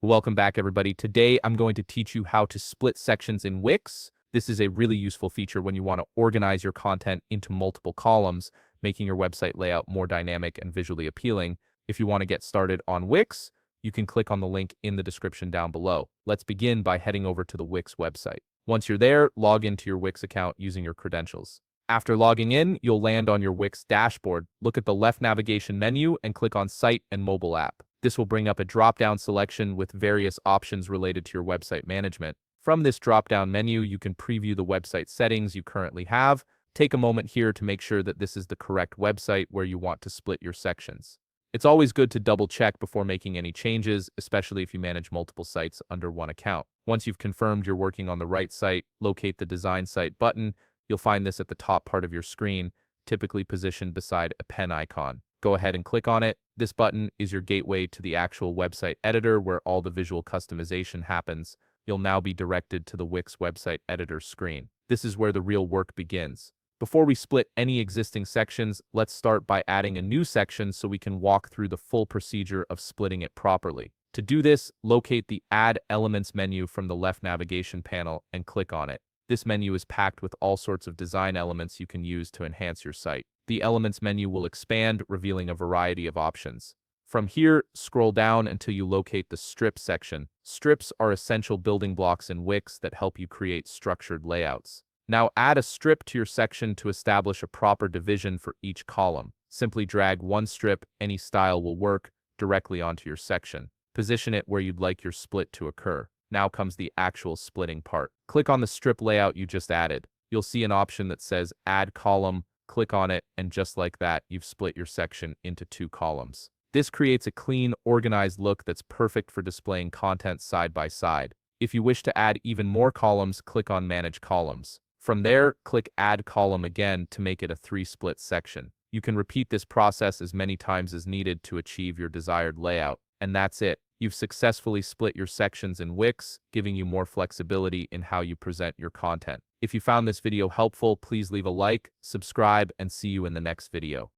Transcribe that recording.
Welcome back, everybody. Today, I'm going to teach you how to split sections in Wix. This is a really useful feature when you want to organize your content into multiple columns, making your website layout more dynamic and visually appealing. If you want to get started on Wix, you can click on the link in the description down below. Let's begin by heading over to the Wix website. Once you're there, log into your Wix account using your credentials. After logging in, you'll land on your Wix dashboard. Look at the left navigation menu and click on Site and Mobile App. This will bring up a drop-down selection with various options related to your website management. From this drop-down menu, you can preview the website settings you currently have. Take a moment here to make sure that this is the correct website where you want to split your sections. It's always good to double-check before making any changes, especially if you manage multiple sites under one account. Once you've confirmed you're working on the right site, locate the Design Site button. You'll find this at the top part of your screen, typically positioned beside a pen icon. Go ahead and click on it. This button is your gateway to the actual website editor where all the visual customization happens. You'll now be directed to the Wix website editor screen. This is where the real work begins. Before we split any existing sections, let's start by adding a new section so we can walk through the full procedure of splitting it properly. To do this, locate the Add Elements menu from the left navigation panel and click on it. This menu is packed with all sorts of design elements you can use to enhance your site. The Elements menu will expand, revealing a variety of options. From here, scroll down until you locate the Strip section. Strips are essential building blocks in Wix that help you create structured layouts. Now add a strip to your section to establish a proper division for each column. Simply drag one strip, any style will work, directly onto your section. Position it where you'd like your split to occur. Now comes the actual splitting part. Click on the strip layout you just added. You'll see an option that says Add Column. Click on it, and just like that, you've split your section into two columns. This creates a clean, organized look that's perfect for displaying content side by side. If you wish to add even more columns, click on Manage Columns. From there, click Add Column again to make it a three-split section. You can repeat this process as many times as needed to achieve your desired layout. And that's it. You've successfully split your sections in Wix, giving you more flexibility in how you present your content. If you found this video helpful, please leave a like, subscribe, and see you in the next video.